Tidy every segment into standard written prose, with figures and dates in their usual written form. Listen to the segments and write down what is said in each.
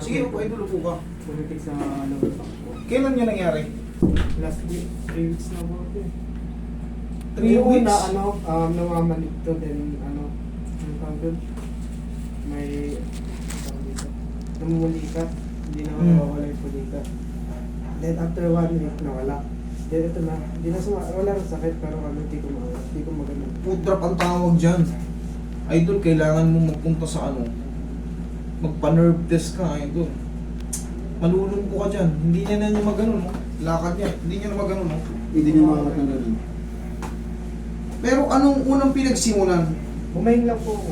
Sige, upo, idol, upo ka. Pumitik sa lower back ko. Kailan niya nangyari? Last week, 3 weeks na po ako. 3 Yung weeks? una, namamalig to, then ano tawag doon? May, tawag dito, namumulikat, hindi na mawawala yung pulikat. Then after 1 week, nawala. Then ito na, hindi na wala ng sakit, pero ano, hindi ko maganda. Foot drop ang tawag dyan. Idol, kailangan mo magpunta sa ano, magpa-nerve test ka, idol. Malulungko ka dyan. Hindi niya na niya maganon, no? Lakad niya, hindi niya na maganon, no? Hindi niya makakatanda rin. Pero anong unang pinagsimulan? Bumahin lang po ako.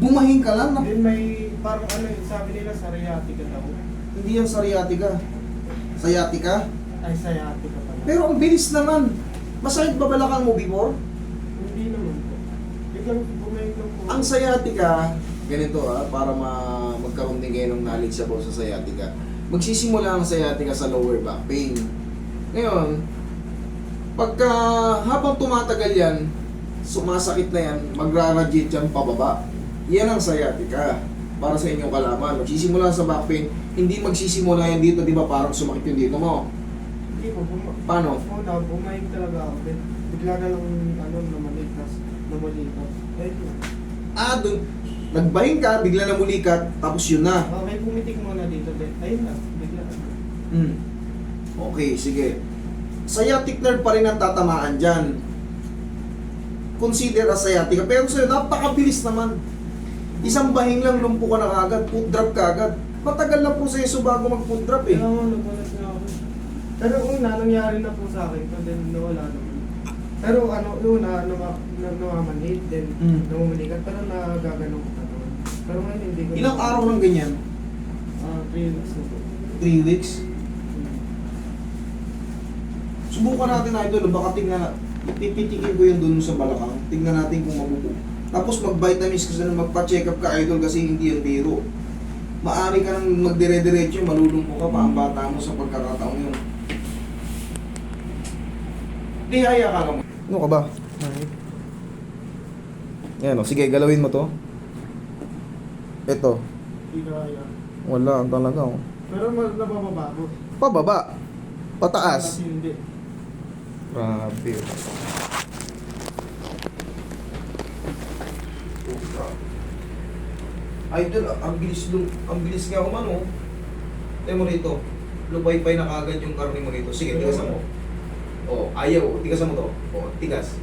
Bumahin ka lang, na? Then may, parang ano, sabi nila, sciatica daw. Hindi yan sciatica. Sciatica? Ay, sciatica pala. Pero ang bilis naman. Masakit ba balakang mo before? Hindi naman po. Biglang bumahin lang po. Ang sciatica, ganito para magkaroon din kayo ng knowledge about sa sciatica. Magsisimula ang sciatica sa lower back pain. Ngayon, pagka habang tumatagal yan, sumasakit na yan, magra-radiate yan pababa. Yan ang sciatica. Para sa inyong kalaman. Magsisimula sa back pain, hindi magsisimula yan dito, di ba? Parang sumakit yung dito mo. Hindi po, Paano? una, bumahin talaga ako. Then, bigla na lang, namalikas. Ayun. Doon, nagbahin ka, bigla na mulikat, tapos yun na. Okay, pumitik muna dito. Then, ayun na, bigla. Okay, sige. Sciatic nerve pa rin ang tatamaan dyan. Consider as sciatica. Pero sa'yo, napakabilis naman. Isang bahing lang, lumpo ka na agad, foot drop ka agad. Matagal na proseso bago mag-foot drop eh. Kaya nga, nagulat na ako. Pero una, nangyari na po sa akin. Then, nawala naman. Pero ano, una, namamanhid. Then, namumulikat. Pero nagaganong ko naman. Pero ngayon, hindi ko. Ilang araw ng ganyan? 3 weeks na po. 3 weeks? Subukan natin na idol, baka tingnan na, pipitikin ko yun dun sa balakang, tingnan natin kung mabubuo. Tapos mag-vitamins kasi na magpa-check up ka idol kasi hindi yan biro. Maari ka nang magdire-diretso, malulungko ka pa ang bata mo sa pagkakataon yun. Di haya ka mo. Ano ka ba? Yan o, sige galawin mo to. Ito, Hindi kaya. wala talaga o. Pero nabababa ko. Pababa, pataas. Kasi hindi. Grabe. Idol, ang bilis nga umano. Tayo mo rito. Lupay-pay na kagad yung karne mo rito. Sige, tigasan mo. Oh, ayaw. Tigasan mo to. Oh, tigas.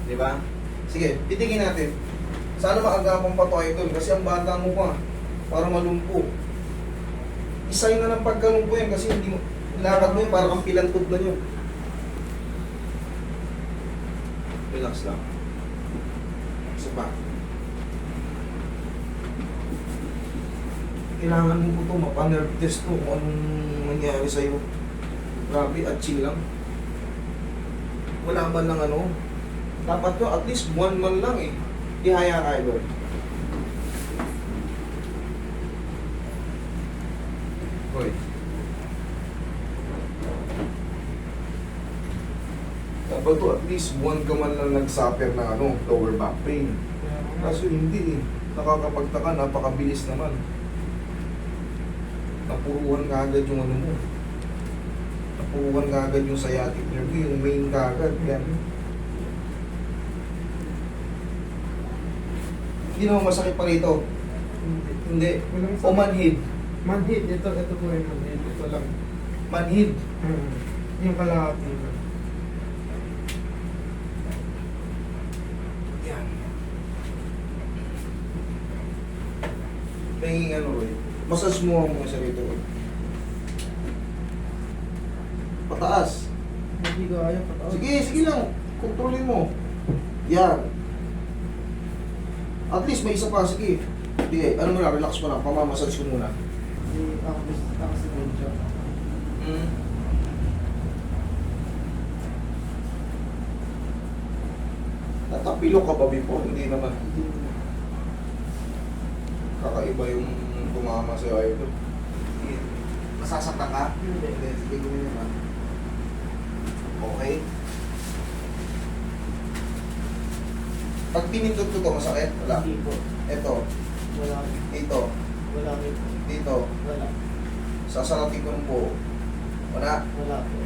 Di ba? Sige, pitigin natin. Sana maagapang pa to, idol. Kasi ang bata mo pa. Para malumpo. Isay na ng pagkalumpo yan kasi hindi mo. Lakad mo yun, parang kang pilantod na yun. Relax lang. Isa pa. Kailangan mo po ito, mapa-nerve test to kung anong nangyari sa'yo. Grabe, at chill lang. Wala man lang ano. Dapat to, at least 1 man lang eh. Ihaya ka idol. Hoy. Dapat to, at least 1 ka man lang nag-suffer ng ano, lower back pain. Kaso hindi eh. Nakakapagtaka, napakabilis naman. Napuruhan ka agad yung ano mo. Napuruhan ka agad yung sciatic nerve, yung main ka agad. Yan. Hindi naman masakit pa rito. Hindi. O manhid. Manhid, ito po yung manhid. Ito lang. Manhid. Yung kalahati. Yan. May ano eh. Massage mo ang mga sarito. Pataas. Hindi ko ayaw pataas. Sige, sige lang. Kontrolin mo. Yan. At least may isa pa. Sige. Sige, ano mo na, relax mo lang. Pamamassage ko muna. Ako si Benja. Natapilo ka ba before? Hindi naman. Kakaiba yung tumama sa'yo, idol. Masasaktan ka? Hindi. Sige, gawin naman. Okay. Pag pinindot ko to, masakit? Wala. Hindi po. Ito. Wala. Dito. Wala rin po. Dito. Wala. Sasarating ko ng buo. Wala. Wala po.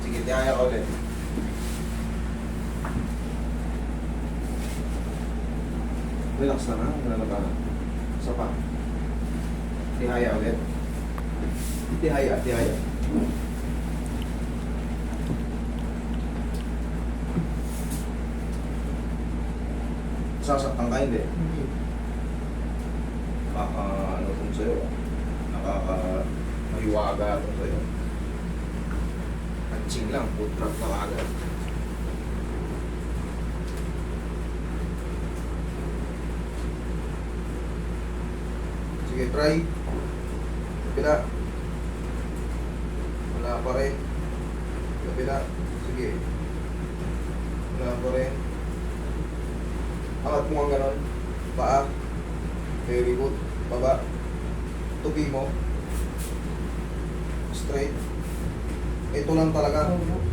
Sige, tiyaya ka ulit. Relax na na, wala na ba? Isa pa. Tihaya ulit. Tihaya, tihaya. Sasaktan ka hindi. Hindi. Ano tong sa'yo? Nakaka-mahiwaga tong sa'yo. Punching lang, foot trap na agad. Sige, try. Kapila. Wala pa rin. Kapila. Sige. Wala pa rin. Angat mo ang ganon. Paa. Very good. Baba. Tupi mo. Straight. Ito lang talaga. Opo.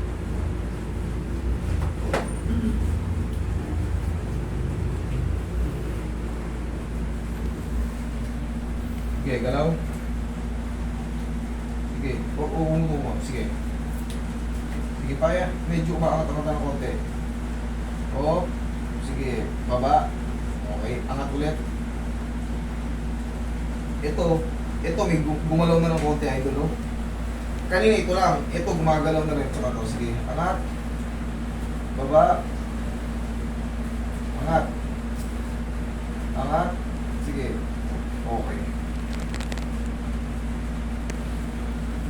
Sige, galaw. Sige. Uungo mo. Sige. Sige, paya. Medyo umaangat-angat ng konti. Oo. Sige. Baba. Okay. Angat ulit. Ito may gumalaw na ng konti, idol, oh. Kanina ito lang. Ito gumagalaw na rin. Tsaka to. Sige. Angat. Baba. Angat. Angat. Sige. Okay.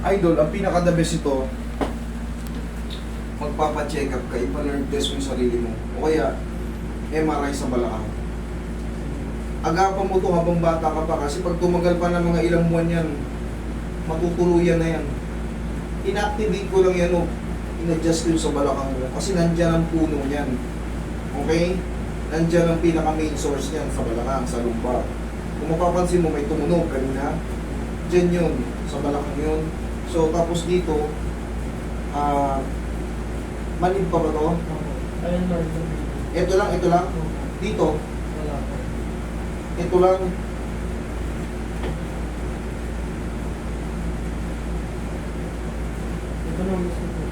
Idol, ang pinaka-the best ito, magpapa-check up ka, ipa-nerve test mo yung sarili mo. O kaya, MRI sa balakang. Agapan mo ito habang bata ka pa kasi pag tumagal pa ng mga ilang buwan yan, matutuluyan na yan. Inactivate ko lang yan o in-adjust ko yung sa balakang mo kasi nandyan ang puno niyan. Okay? Nandyan ang pinaka-main source niyan sa balakang, sa lumbar. Kung mapapansin mo may tumunog kanina, dyan yun, sa balakang yun. So, tapos dito, manib pa ba to? Opo. Ayun lang. Ito lang, ito lang. Opo. Dito, Wala po. ito lang. Ito na gusto po.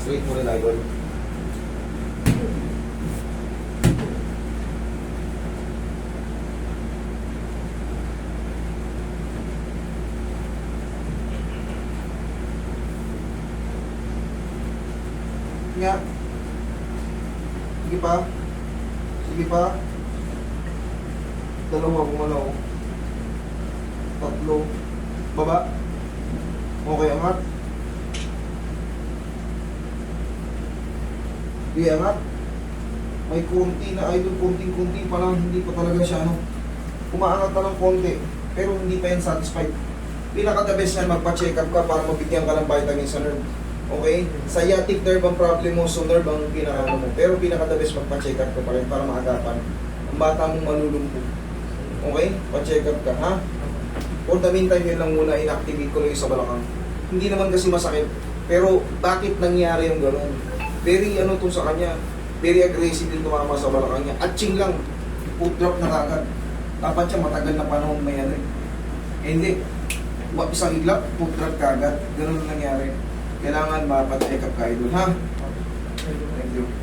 Straight mo rin, idol. Nga. Sige pa. Sige pa. Dalawa gumalaw. Tatlo. Baba. Okay, angat. Di angat. May konti na idol, konting-konti pa lang, hindi pa talaga siya ano. Umaangat na ng konti, pero hindi pa yan satisfied. Pinaka-the best yan, magpa-check up ka para mabigyan ka ng vitamin sa nerve. Okay? Sciatic nerve ang problem mo, so nerve ang pinaka mo. Pero pinaka-the best, magpa-check up ka pa rin para maagapan. Ang bata mong malulungkot. Okay? Pa-check up ka, ha? For the meantime, yun lang muna, inactivate ko lang yung sa balakang. Hindi naman kasi masakit. Pero bakit nangyari yung gano'n? Very ano to sa kanya, very aggressive din tumama sa balakang niya. Atching lang, foot drop na kagad. Dapat siya matagal na panahon may ano eh. Hindi, isang iglap, foot drop kagad. Ganun ang nangyari. Kailangan mapacheck up ka, idol, ha? Thank you.